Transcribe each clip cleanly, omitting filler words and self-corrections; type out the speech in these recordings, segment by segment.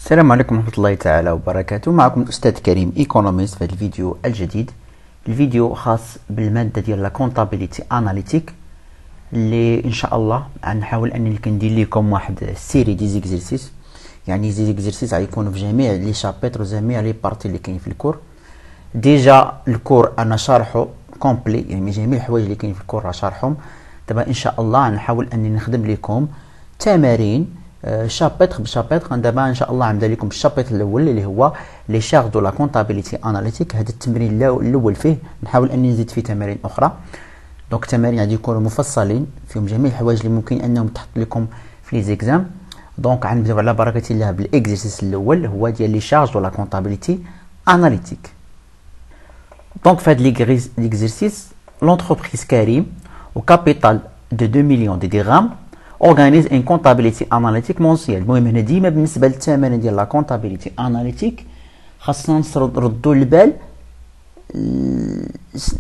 السلام عليكم ورحمة الله تعالى وبركاته. معكم الأستاذ كريم ايكونوميست في هذا الفيديو الجديد. الفيديو خاص بالمادة ديال لا كونطابيليتي اناليتيك اللي ان شاء الله غنحاول انني كندير لكم واحد سيري دي زيكزيرسيس، يعني زيكزيرسيس غيكونوا في جميع لي شابيتر وجميع لي بارتي اللي كاين في الكور. ديجا الكور انا شارحه كومبلي، يعني جميع الحوايج اللي كاين في الكور راه شارحهم. دابا ان شاء الله غنحاول انني نخدم لكم تمارين شابيتر بشابيتر. دابا ان شاء الله غنبدا لكم بالشابيتر الاول اللي هو لي شارج دو لا كونطابيليتي اناليتيك. هذا التمرين الاول فيه نحاول اني نزيد فيه تمارين اخرى. دونك التمارين غادي يكونوا مفصلين فيهم جميع الحوايج اللي ممكن انهم تحط لكم في لي زيكزام. دونك غنبداو على بركه الله بالاكزرسيس الاول هو ديال لي شارج دو لا كونطابيليتي اناليتيك. دونك في هذا ليكزرسيس لونتربريز كريم au capital de 2 millions de dirhams organise une comptabilité analytique mensuelle. المهم هنا ديما بالنسبه للتمارين ديال لا كونطابيليتي اناليتيك خاصنا نردوا البال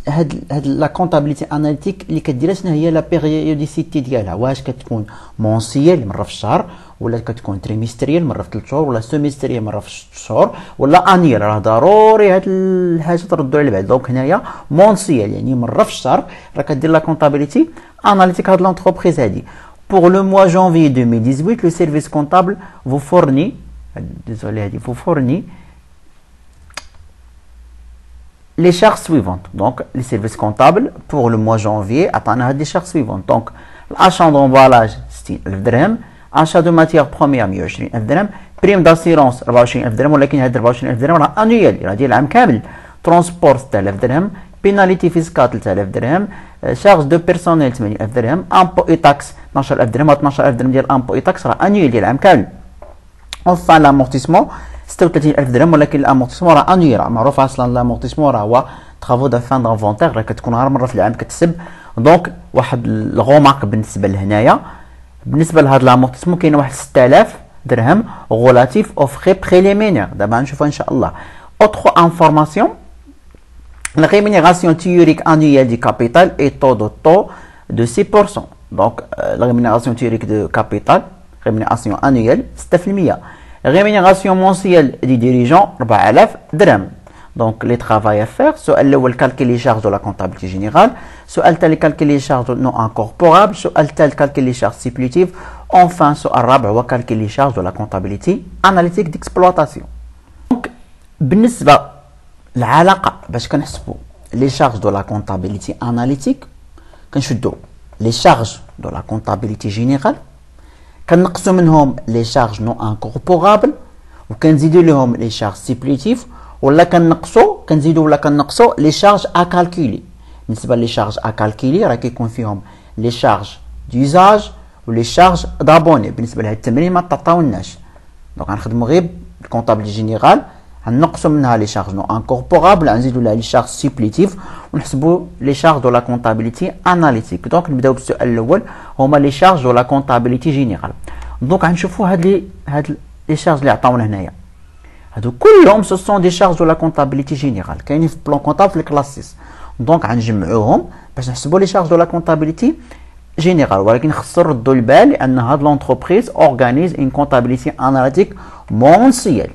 هاد لا كونطابيليتي اناليتيك اللي كديرها شنو هي لا بيريوديسيتي ديالها، واش كتكون مونسيال مره في الشهر، ولا كتكون تريمستريال مره في 3 شهور، ولا سيمستريال مره في 6 شهور، ولا انيال. راه ضروري هاد الحاجه تردوا على البال. دونك هنايا مونسيال يعني مره في الشهر راه كدير لا كونطابيليتي اناليتيك هاد لونتربريز هادي. Pour le mois janvier 2018, le service comptable vous fournit, les charges suivantes. Donc, les services comptables pour le mois janvier attendent des charges suivantes. Donc, l'achat d'emballage 60,000 dirhams, achat de matières premières 120,000 dirhams, prime d'assurance 24,000 dirhams, ولكن هاد 24,000 درهم راه annuel راه ديال العام كامل. transport 6,000 درهم، pénalité fiscale 3,000 درهم، charge de personnel 8,000 درهم، impôt et taxe 12,000 درهم. 12,000 درهم ديال impôt et taxe راه annuel ديال العام كامل. enfin l'amortissement 36,000 درهم، ولكن الامورتيسمون راه انويل. معروف اصلا الامورتيسمون راه هو ترافو دو فان دانفونتير، راه كتكون غير مره في العام كتسب. دونك واحد الغومارك بالنسبه لهنايا، بالنسبه لهاد الامورتيسمون كاين واحد 6,000 درهم غولاتيف او فري بريليمينير. دابا نشوفها ان شاء الله. اوتر انفورماسيون la rémunération théorique annuelle du capital est taux de 6%. Donc la rémunération théorique de capital, rémunération annuelle 6%. Rémunération mensuelle du dirigeant 4,000 درهم. Donc les travaux à faire، سؤال الأول calculer les charges de la comptabilité générale، سؤال الثاني calculer les charges non incorporables، سؤال الثالث calculer les charges supplétives، enfin سؤال الرابع هو calculer les charges de la comptabilité analytique d'exploitation. Donc بالنسبة العلاقة باش كنحسبوا لي شارج دو لا كونطابيليتي اناليتيك، كنشدو لي شارج دو لا كونطابيليتي جينيرال، كنقصوا منهم لي شارج نو انكوربورابل، وكنزيدوا لهم لي شارج سيبليتيف، ولا كنزيدوا ولا كنقصوا لي شارج ا كالكولي. بالنسبه لي شارج ا كالكولي راه كيكون فيهم لي شارج ديوزاج ولي شارج دابوني. بالنسبه لهاد التمرين ما تعطاوناش، دونك غنخدموا غير الكونطابيليتي جينيرال، غنقصوا منها لي شارج نو انكوربورابل، غنزيدوا لها لي شارج سيبليتيف، ونحسبوا لي شارج دو لا كونطابيليتي اناليتيك. دونك نبداو بالسؤال الاول هما لي شارج دو لا كونطابيليتي جينيرال. دونك غنشوفوا هاد لي شارج اللي عطاونا هنايا، هادو كلهم سو سون دي شارج دو لا كونطابيليتي جينيرال كاينين في بلان كونطابل في الكلاس 6. دونك غنجمعوهم باش نحسبوا لي شارج دو لا كونطابيليتي جينيرال، ولكن خصو نردوا البال لان هاد لونتربريز اورغانيز اون كونطابيليتي اناليتيك مونسيال،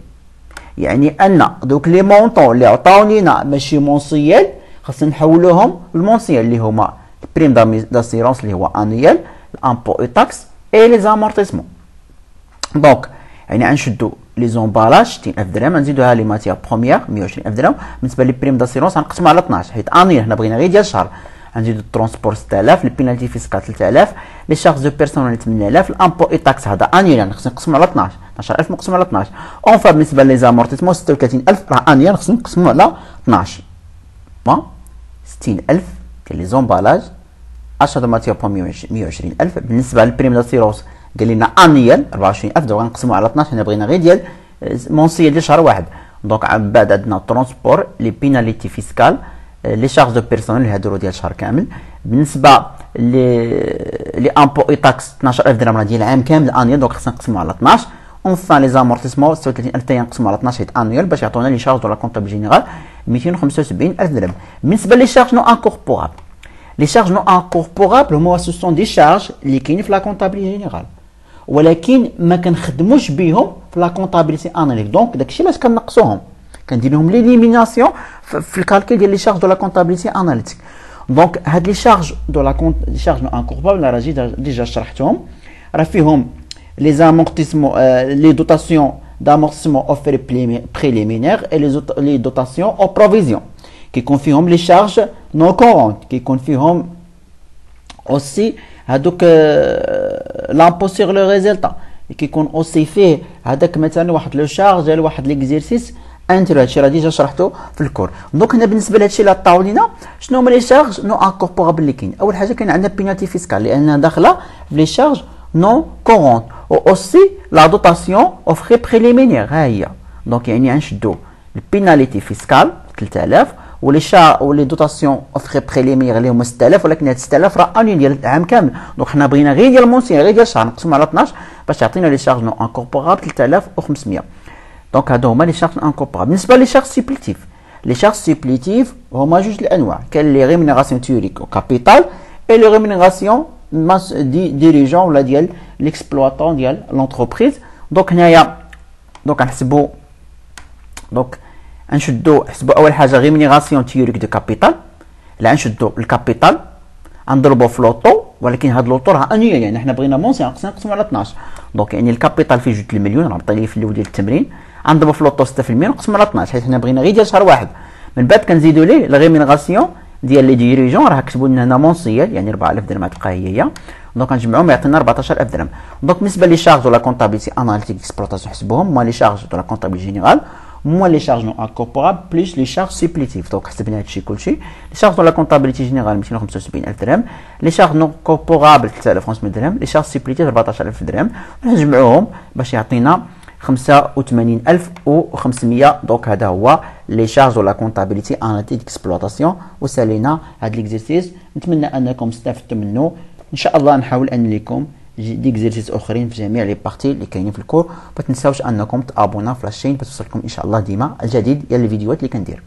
يعني ان دوك لي مونطون اللي عطاونينا ماشي مونسيال خاصنا نحولوهم للمونسيال اللي هما البريم داسيرونس اللي هو انيال، الامبو اي تاكس اي لي زامورتيسمون. دونك يعني غنشدو لي زومبالاج 60,000 درهم، نزيدوها لي ماتيير بروميير 120,000 درهم. بالنسبه لي بريم داسيرونس غنقسمو على 12 حيت انيال حنا بغينا غير ديال الشهر. غنزيدو الترونسبور 6000، البينالتي فيسكال 3000، لي شارج دو بيرسونيل 8000، الامبو اي تاكس هذا انيال خصنا نقسمو على 12، 12,000 مقسوم على 12. اونفا بالنسبه لي زامورتيسمون 36,000 راه انيال خصنا نقسمو على 12. 60,000 ديال لي زومبالاج، اشا دو ماتيير بو 120,000. بالنسبه للبريم داسيرونس قال لنا انيال 24,000، دونك غنقسمو على 12، حنا بغينا غير ديال مونسيال ديال شهر واحد. دونك من بعد عندنا الترونسبور، لي بيناليتي فيسكال، لي شارج دو بيرسونيل هادو ديال الشهر كامل. بالنسبه لي امبو اي تاكس 12,000 درهم راه ديال العام كامل انيال، دونك خصنا نقسمو على 12. اونفان لي زامورتيسمون 36,000 تاهي نقسمو على 12 حيت انيال باش يعطونا لي شارج دو لا كونطابل جينيرال 275,000 درهم. بالنسبه لي شارج نو انكوربورابل، لي شارج نو انكوربورابل هما سو دي شارج اللي كاينين في لا كونطابل جينيرال، ولكن ما كنخدموش بهم في لا كونطابيليتي اناليتيك. دونك داكشي علاش كنقصوهم، كندير لهم ليليميناسيون في الكالكول ديال لي شارج دو لا كونطابيليتي اناليتيك. دونك هاد لي شارج دو لا لي شارج نو انكوربابل راه ديجا شرحتهم، راه فيهم لي زامورتيسمون لي دوتاسيون d'amortissement au frais préliminaires et les dotations aux provisions qui confirment les charges non courantes qui confirment aussi l'impôt sur le résultat et qui compte aussi fait هذاك مثلا واحد لو شارج ديال واحد ليكزيرسيس انتر. هادشي راه ديجا شرحته في الكور. دونك هنا بالنسبه لهادشي اللي عطاو لينا شنو هما لي شارج نو انكوربورابل اللي كاين. اول حاجه كاين عندنا بينالتي فيسكال لانها داخله في لي شارج نو كورونت و اوسي لا دوتاسيون او فري بريليمينير ها هي. دونك يعني غنشدو البيناليتي فيسكال 3000 ولي دوتاسيون او فري بريليمينير اللي هما 6000 ولكن هاد 6000 راه انيل ديال العام كامل. دونك حنا بغينا غير ديال المونسيون غير ديال الشهر نقسمو على 12 باش تعطينا لي شارج نو انكوربورابل 3500. دونك هادو هما لي شارج انكوربورابل. بالنسبه لي شارج سيبليتيف، لي شارج سيبليتيف هما جوج الانواع، كاين لي ريمينيراسيون تيوريك او كابيتال اي لي ريمينيراسيون ديريجون ولا ديال ليكسبلواتون ديال لونتربريز. دونك هنايا دونك غنحسبوا دونك غنشدوا حسبوا اول حاجه ريمينيراسيون تيوريك دو كابيتال. لا غنشدوا الكابيتال غنضربوا في لوطو، ولكن هاد لوطو راه انيول يعني حنا بغينا مونسيون خصنا نقسمو على 12. دونك يعني الكابيتال فيه 2 المليون راه عطاني في الاول ديال التمرين، غنضربوا في لوطو 6% ونقسمو على 12 حيت حنا بغينا غير ديال شهر واحد. من بعد كنزيدوا ليه لا ريمينيراسيون ديال لي ديريجون راه كتبوا لنا هنا مونسيال يعني 4000 درهم تبقى هي. دونك غنجمعوهم يعطينا 14000 درهم. دونك بالنسبه لي شارج دو لا كونطابيليتي اناليتيك اكسبلوطاسيون حسبوهم هما لي شارج دو لا كونطابيليتي جينيرال moins les charges non incorporables plus les charges supplétives. Donc حسبنا هادشي كلشي. les charges de la comptabilité générale 275000 درهم، les charges non incorporables 3500 درهم، les charges supplétives 14000 درهم. نجمعوهم باش يعطينا 85500. دونك هذا هو les charges de la comptabilité analytique d'exploitation. وسالينا هاد ليكزيرسيس. نتمنى انكم استفدتوا منه. ان شاء الله نحاول ان لكم ديكزيرسيس اخرين في جميع لي بارتي اللي كاينين في الكور. ما تنساوش انكم تابونا في لاشين باش توصلكم ان شاء الله ديما الجديد ديال الفيديوهات اللي كندير.